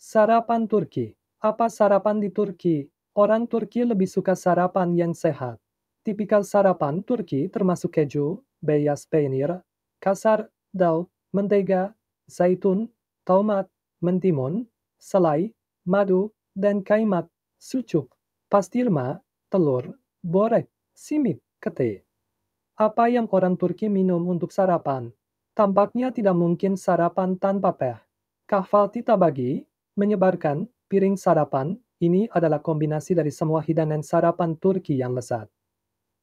Sarapan Turki. Apa sarapan di Turki? Orang Turki lebih suka sarapan yang sehat. Tipikal sarapan Turki termasuk keju, beyaz peynir, kasar, dal, mentega, zaitun, tomat, mentimun, selai, madu, dan kaimak, sucuk, pastirma, telur, borek, simit, kete. Apa yang orang Turki minum untuk sarapan? Tampaknya tidak mungkin sarapan tanpa teh. Kahvaltı tabagi menyebarkan piring sarapan. Ini adalah kombinasi dari semua hidangan sarapan Turki yang lezat.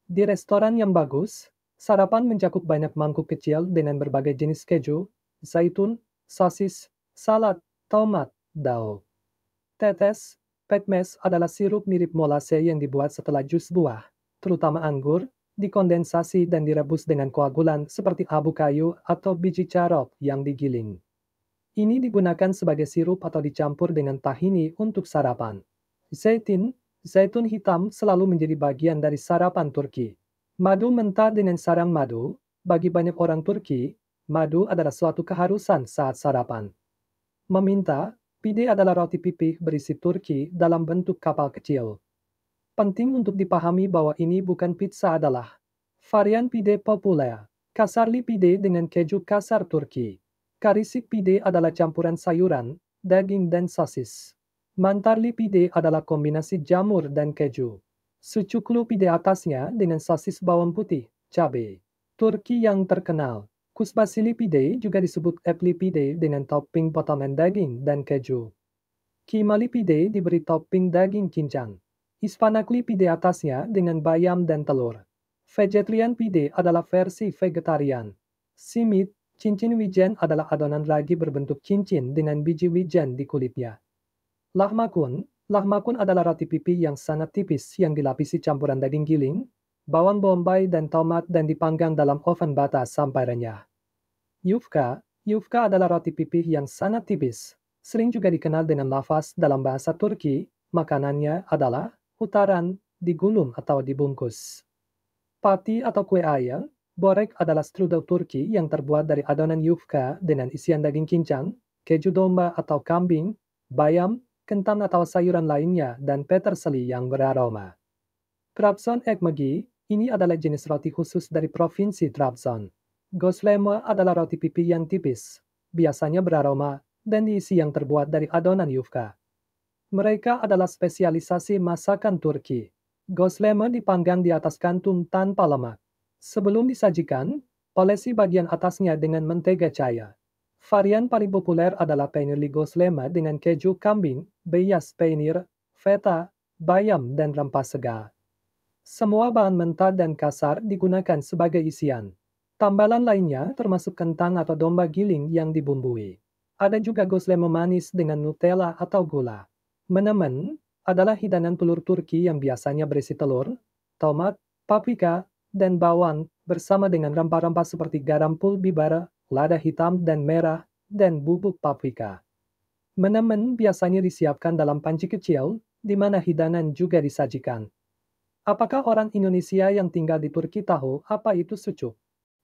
Di restoran yang bagus, sarapan mencakup banyak mangkuk kecil dengan berbagai jenis keju, zaitun, sosis, salad, tomat, dal. Tetes, pekmez adalah sirup mirip molase yang dibuat setelah jus buah, terutama anggur, dikondensasi dan direbus dengan koagulan seperti abu kayu atau biji carok yang digiling. Ini digunakan sebagai sirup atau dicampur dengan tahini untuk sarapan. Zaitun hitam selalu menjadi bagian dari sarapan Turki. Madu mentah dengan sarang madu, bagi banyak orang Turki, madu adalah suatu keharusan saat sarapan. Meminta, pide adalah roti pipih berisi Turki dalam bentuk kapal kecil. Penting untuk dipahami bahwa ini bukan pizza adalah varian pide populer. Kasarli pide dengan keju kasar Turki. Karisik pide adalah campuran sayuran, daging dan sosis. Mantarli pide adalah kombinasi jamur dan keju. Sucuklu pide atasnya dengan sosis bawang putih, cabai. Turki yang terkenal. Kusbasili pide juga disebut epli pide dengan topping potongan daging dan keju. Kimali pide diberi topping daging cincang. Ispanakli pide atasnya dengan bayam dan telur. Vegetarian pide adalah versi vegetarian. Simit, cincin wijen adalah adonan ragi berbentuk cincin dengan biji wijen di kulitnya. Lahmakun adalah roti pipi yang sangat tipis yang dilapisi campuran daging giling, bawang bombay dan tomat dan dipanggang dalam oven bata sampai renyah. Yufka adalah roti pipih yang sangat tipis. Sering juga dikenal dengan lafaz dalam bahasa Turki, makanannya adalah utaran, digulung atau dibungkus. Pati atau kue ayam, borek adalah strudel Turki yang terbuat dari adonan yufka dengan isian daging cincang, keju domba atau kambing, bayam, kentang atau sayuran lainnya, dan peterseli yang beraroma. Trabzon ekmeği, ini adalah jenis roti khusus dari Provinsi Trabzon. Gözleme adalah roti pipi yang tipis, biasanya beraroma, dan diisi yang terbuat dari adonan yufka. Mereka adalah spesialisasi masakan Turki. Gözleme dipanggang di atas kantung tanpa lemak. Sebelum disajikan, olesi bagian atasnya dengan mentega cair. Varian paling populer adalah peynirli gözleme dengan keju kambing, beyaz peynir, feta, bayam, dan rempah segar. Semua bahan mentah dan kasar digunakan sebagai isian. Tambalan lainnya termasuk kentang atau domba giling yang dibumbui. Ada juga gözleme manis dengan Nutella atau gula. Menemen adalah hidangan telur Turki yang biasanya berisi telur, tomat, paprika, dan bawang bersama dengan rempah-rempah seperti garam pul biber, lada hitam dan merah, dan bubuk paprika. Menemen biasanya disiapkan dalam panci kecil, di mana hidangan juga disajikan. Apakah orang Indonesia yang tinggal di Turki tahu apa itu sucuk?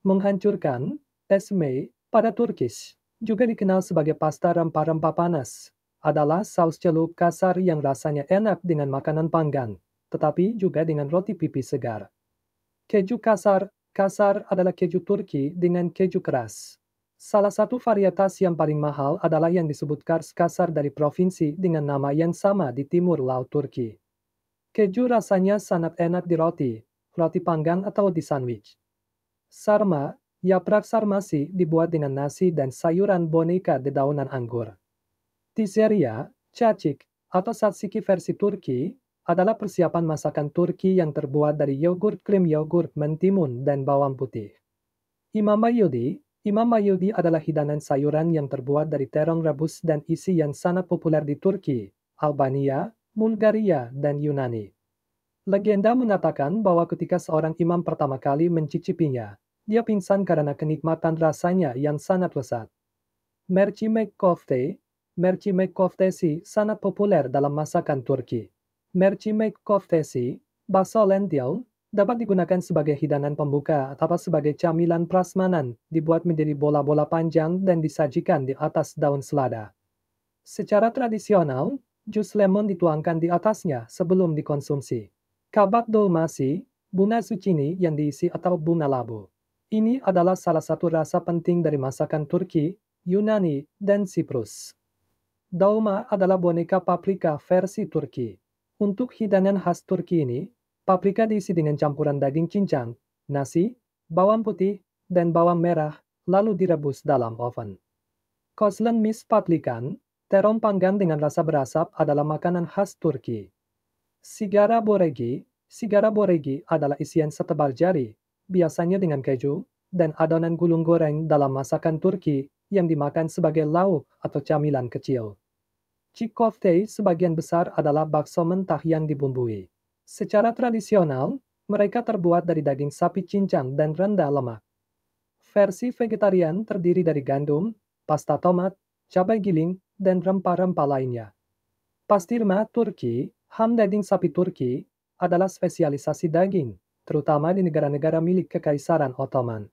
Menghancurkan, esme, pada Turkish, juga dikenal sebagai pasta rempah-rempah panas, adalah saus celup kasar yang rasanya enak dengan makanan panggang, tetapi juga dengan roti pipi segar. Keju kasar adalah keju Turki dengan keju keras. Salah satu varietas yang paling mahal adalah yang disebut Kars kasar dari provinsi dengan nama yang sama di timur laut Turki. Keju rasanya sangat enak di roti panggang atau di sandwich. Sarma, yaprak sarmasi dibuat dengan nasi dan sayuran boneka dedaunan anggur. Tiseria, cacik, atau tzatziki versi Turki, adalah persiapan masakan Turki yang terbuat dari yogurt krim yogurt mentimun dan bawang putih. Imam mayudi adalah hidangan sayuran yang terbuat dari terong rebus dan isi yang sangat populer di Turki, Albania, Bulgaria, dan Yunani. Legenda mengatakan bahwa ketika seorang imam pertama kali mencicipinya, dia pingsan karena kenikmatan rasanya yang sangat lezat. Mercimek koftesi sangat populer dalam masakan Turki. Mercimek koftesi, bakso lentil, dapat digunakan sebagai hidangan pembuka atau sebagai camilan prasmanan, dibuat menjadi bola-bola panjang dan disajikan di atas daun selada. Secara tradisional, jus lemon dituangkan di atasnya sebelum dikonsumsi. Kabak dolmasi, bunga zucchini yang diisi atau bunga labu. Ini adalah salah satu rasa penting dari masakan Turki, Yunani, dan Siprus. Dolma adalah boneka paprika versi Turki. Untuk hidangan khas Turki ini, paprika diisi dengan campuran daging cincang, nasi, bawang putih, dan bawang merah, lalu direbus dalam oven. Kozlen mis patlikan, terong panggang dengan rasa berasap adalah makanan khas Turki. Sigara boregi adalah isian setebal jari, biasanya dengan keju, dan adonan gulung goreng dalam masakan Turki yang dimakan sebagai lauk atau camilan kecil. Çiğ sebagian besar adalah bakso mentah yang dibumbui. Secara tradisional, mereka terbuat dari daging sapi cincang dan rendah lemak. Versi vegetarian terdiri dari gandum, pasta tomat, cabai giling, dan rempah-rempah lainnya. Pastirma Turki, ham daging sapi Turki, adalah spesialisasi daging, terutama di negara-negara milik Kekaisaran Ottoman.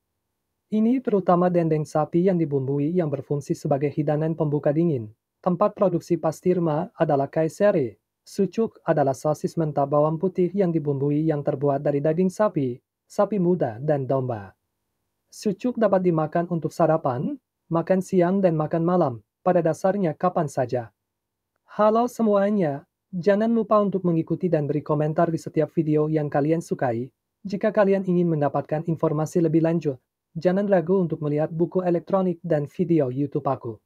Ini terutama dendeng sapi yang dibumbui yang berfungsi sebagai hidangan pembuka dingin. Tempat produksi pastirma adalah Kayseri. Sucuk adalah sosis mentah bawang putih yang dibumbui yang terbuat dari daging sapi, sapi muda, dan domba. Sucuk dapat dimakan untuk sarapan, makan siang dan makan malam, pada dasarnya kapan saja. Halo semuanya, jangan lupa untuk mengikuti dan beri komentar di setiap video yang kalian sukai. Jika kalian ingin mendapatkan informasi lebih lanjut, jangan ragu untuk melihat buku elektronik dan video YouTube aku.